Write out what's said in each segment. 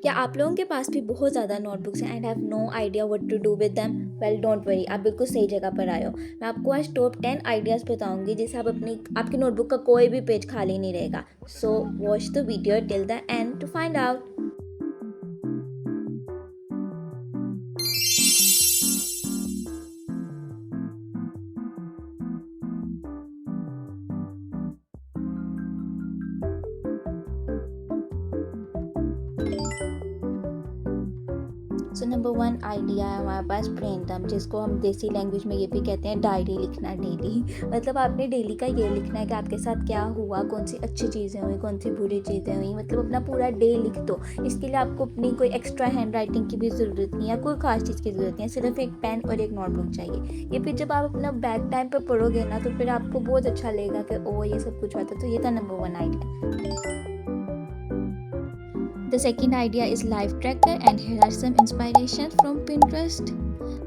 क्या आप लोगों के पास भी बहुत ज़्यादा नोटबुक्स हैं and have no idea what to do with them? Well don't worry, आप बिल्कुल सही जगह पर आए हो। मैं आपको आज टॉप 10 आइडियाज़ बताऊंगी जिससे आप आपकी नोटबुक का कोई भी पेज खाली नहीं रहेगा। So watch the video till the end to find out. So number 1 idea है हमारे पास ब्रेन डंप, जिसको हम देसी लैंग्वेज में ये भी कहते हैं डायरी लिखना डेली। मतलब आपने डेली का ये लिखना है कि आपके साथ क्या हुआ, कौन सी अच्छी चीज़ें हुई, कौन सी बुरी चीज़ें हुई। मतलब अपना पूरा डे लिख दो। इसके लिए आपको अपनी कोई एक्स्ट्रा हैंड राइटिंग की भी ज़रूरत नहीं है, कोई खास चीज़ की ज़रूरत नहीं है, सिर्फ एक पेन और एक नोटबुक चाहिए। ये फिर जब आप अपना बैक टाइम पर पढ़ोगे ना तो फिर आपको बहुत अच्छा लगेगा कि ओ ये सब कुछ हुआ था। तो ये था number 1 idea. The second idea is life tracker and here are some inspiration from Pinterest.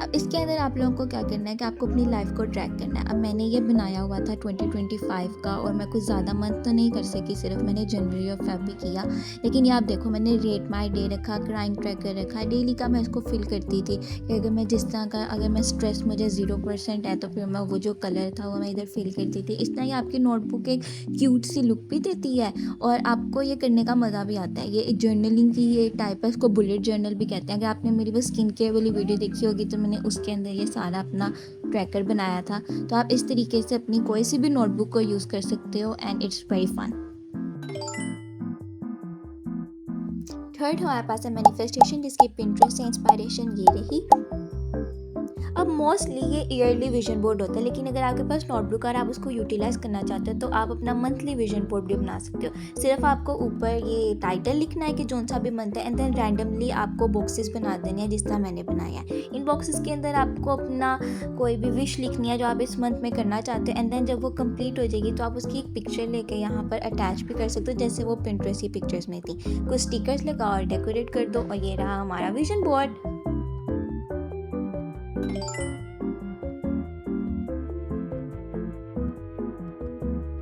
अब इसके अंदर आप लोगों को क्या करना है कि आपको अपनी लाइफ को ट्रैक करना है। अब मैंने ये बनाया हुआ था 2025 का और मैं कुछ ज़्यादा मंथ तो नहीं कर सकी, सिर्फ मैंने जनवरी और फेब भी किया। लेकिन ये आप देखो, मैंने रेट माई डे रखा, क्राइम ट्रैकर रखा, डेली का मैं इसको फिल करती थी कि अगर मैं जिस तरह का, अगर मैं स्ट्रेस मुझे 0% है तो फिर मैं वो जो कलर था वो मैं इधर फिल करती थी। इस तरह ही आपकी नोटबुक एक क्यूट सी लुक भी देती है और आपको ये करने का मज़ा भी आता है। ये जर्नलिंग की ये टाइप है, इसको बुलेट जर्नल भी कहते हैं। अगर आपने मेरी वो स्किन केयर वाली वीडियो देखी होगी तो मैंने उसके अंदर ये सारा अपना ट्रैकर बनाया था। तो आप इस तरीके से अपनी कोई सी भी नोटबुक को यूज़ कर सकते हो and it's very fun. Third हमारे पास है मैनिफेस्टेशन, जिसकी पिंटरेस्ट से इंस्पायरेशन ये रही। अब मोस्टली ये ईयरली विजन बोर्ड होता है, लेकिन अगर आपके पास नोटबुक और आप उसको यूटिलाइज़ करना चाहते हो तो आप अपना मंथली विजन बोर्ड भी बना सकते हो। सिर्फ आपको ऊपर ये टाइटल लिखना है कि जौन सा भी मंथ है एंड देन रैंडमली आपको बॉक्सेस बना देने हैं जिस तरह मैंने बनाया है। इन बॉक्सेस के अंदर आपको अपना कोई भी विश लिखनी है जो आप इस मंथ में करना चाहते हो एंड देन जब वो कंप्लीट हो जाएगी तो आप उसकी एक पिक्चर लेके यहाँ पर अटैच भी कर सकते हो, जैसे वो पिंटरेस्ट की पिक्चर्स में थी। कुछ स्टिकर्स लगाओ और डेकोरेट कर दो और ये रहा हमारा विजन बोर्ड।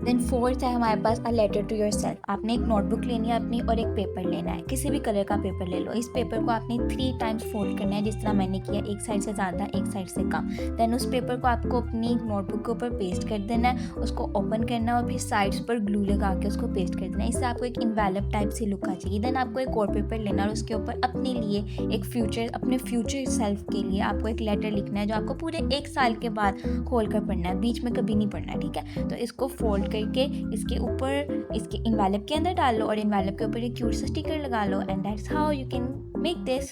देन फोर्थ है हमारे पास a letter to yourself. आपने एक नोटबुक लेनी है अपनी और एक पेपर लेना है, किसी भी कलर का पेपर ले लो। इस पेपर को आपने 3 टाइम्स फोल्ड करना है जिस तरह मैंने किया, एक साइड से ज़्यादा एक साइड से कम। देन उस पेपर को आपको अपनी नोटबुक के ऊपर पेस्ट कर देना है, उसको ओपन करना है और फिर साइड्स पर ग्लू लगा के उसको पेस्ट कर देना है। इससे आपको एक इन्वेलप टाइप से लुक आ जाएगी। देन आपको एक और पेपर लेना है और उसके ऊपर अपने लिए एक अपने फ्यूचर सेल्फ के लिए आपको एक लेटर लिखना है जो आपको पूरे 1 साल के बाद खोल कर पढ़ना है, बीच में कभी नहीं पढ़ना है, ठीक है। तो इसको फोल्ड करके इसके ऊपर, इसके इन्वेलप के अंदर डाल लो और इन्वेलप के ऊपर एक क्यूट सा स्टिकर लगा लो and that's how you can make this.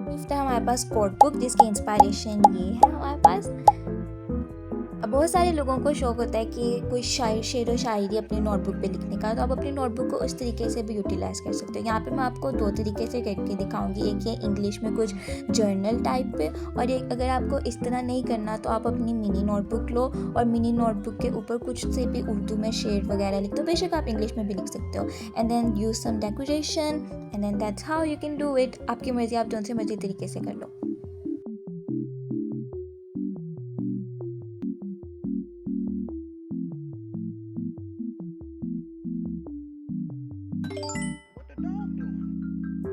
Fifth है हमारे पास कोड बुक, जिसकी इंस्पायरेशन ये है हमारे पास। अब बहुत सारे लोगों को शौक़ होता है कि कोई शेर व शायरी अपनी नोटबुक पे लिखने का, तो आप अपनी नोटबुक को उस तरीके से भी यूटिलाइज़ कर सकते हो। यहाँ पे मैं आपको 2 तरीके से करके दिखाऊंगी, एक ये इंग्लिश में कुछ जर्नल टाइप पे और एक अगर आपको इस तरह नहीं करना तो आप अपनी मिनी नोटबुक लो और मिनी नोटबुक के ऊपर कुछ से भी उर्दू में शेर वगैरह लिख दो, बेशक आप इंग्लिश में भी लिख सकते हो and then use some decoration and then that's how you can do it. आपकी मर्ज़ी, आप जौन से मर्ज़ी तरीके से कर लो।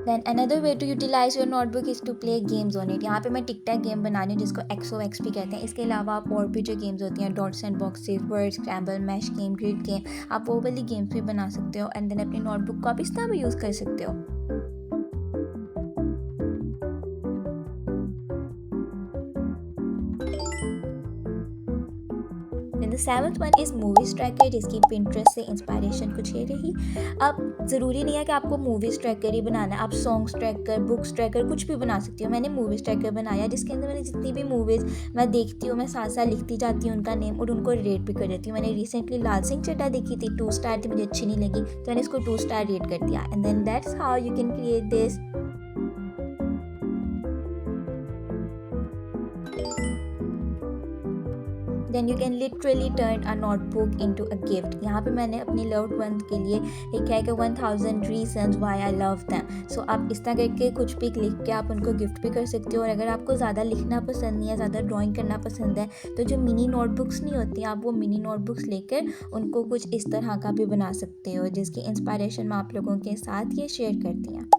Then another way to utilize your notebook is to play games on it. यहाँ पे मैं टिक टैक गेम बना रही हूँ जिसको XOX भी कहते हैं। इसके अलावा आप और भी जो गेम्स होती हैं, dots and boxes, word scramble, mash game, grid game, आप वो वाली गेम्स भी बना सकते हो एंड देन अपनी नोटबुक को आप इस तरह भी यूज़ कर सकते हो। The seventh one is movies tracker, जिसकी पिंटरेस्ट से इंस्पायरेशन कुछ ये रही। अब ज़रूरी नहीं है कि आपको मूवीज़ ट्रैकर ही बनाना है, आप सॉन्ग्स ट्रैकर, बुक्स ट्रैकर कुछ भी बना सकती हो। मैंने मूवीज़ ट्रैकर बनाया जिसके अंदर मैंने जितनी भी मूवीज़ मैं देखती हूँ मैं साथ साथ लिखती जाती हूँ उनका नेम और उनको रेट भी कर देती हूँ। मैंने रिसेंटली लाल सिंह चड्ढा देखी थी, 2 स्टार थी, मुझे अच्छी नहीं लगी तो मैंने इसको 2 स्टार रेट कर दिया and then that's how you can create this. Then you can literally turn a notebook into a gift. यहाँ पे मैंने अपने लव्ड वन के लिए एक है कि 1000 reasons why I love them. So आप इस तरह करके कुछ भी लिख के आप उनको गिफ्ट भी कर सकते हो। और अगर आपको ज़्यादा लिखना पसंद नहीं है, ज़्यादा ड्राइंग करना पसंद है, तो जो मिनी नोटबुक्स नहीं होती, आप वो मिनी नोटबुक्स लेकर उनको कुछ इस तरह का भी बना सकते हो, जिसकी इंस्पायरेशन मैं आप लोगों के साथ ये शेयर करती हूँ।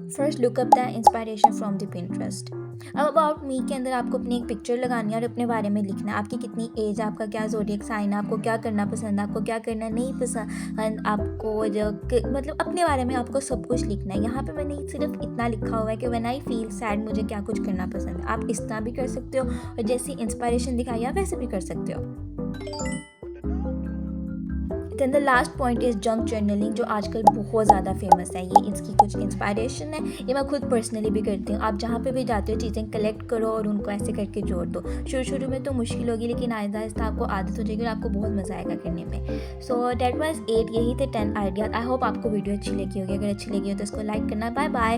First lookup the inspiration from the Pinterest. अब अबाउट मी के अंदर आपको अपनी एक पिक्चर लगानी है और अपने बारे में लिखना है। आपकी कितनी एज है, आपका क्या ज़ोडिएक साइन है, आपको क्या करना पसंद है, आपको क्या करना नहीं पसंद, आपको जो मतलब अपने बारे में आपको सब कुछ लिखना है। यहाँ पे मैंने सिर्फ इतना लिखा हुआ है कि व्हेन आई फील सैड मुझे क्या कुछ करना पसंद है। आप इस तरह भी कर सकते हो और जैसी इंस्पायरेशन दिखाई है वैसे भी कर सकते हो। Then the last point is junk journaling, जो आजकल बहुत ज़्यादा फेमस है। ये इसकी कुछ इंस्पायरेशन है, ये मैं खुद पर्सनली भी करती हूँ। आप जहाँ पे भी जाते हो चीज़ें कलेक्ट करो और उनको ऐसे करके जोड़ दो। शुरू में तो मुश्किल होगी, लेकिन आहिस्ता आहिस्ता आपको आदत हो जाएगी और आपको बहुत मज़ा आएगा करने में। सो डेट वाज 8, यही थे 10 आइडियाज। आई होप आपको वीडियो अच्छी लगी होगी। अगर अच्छी लगी हो तो इसको लाइक करना। Bye bye.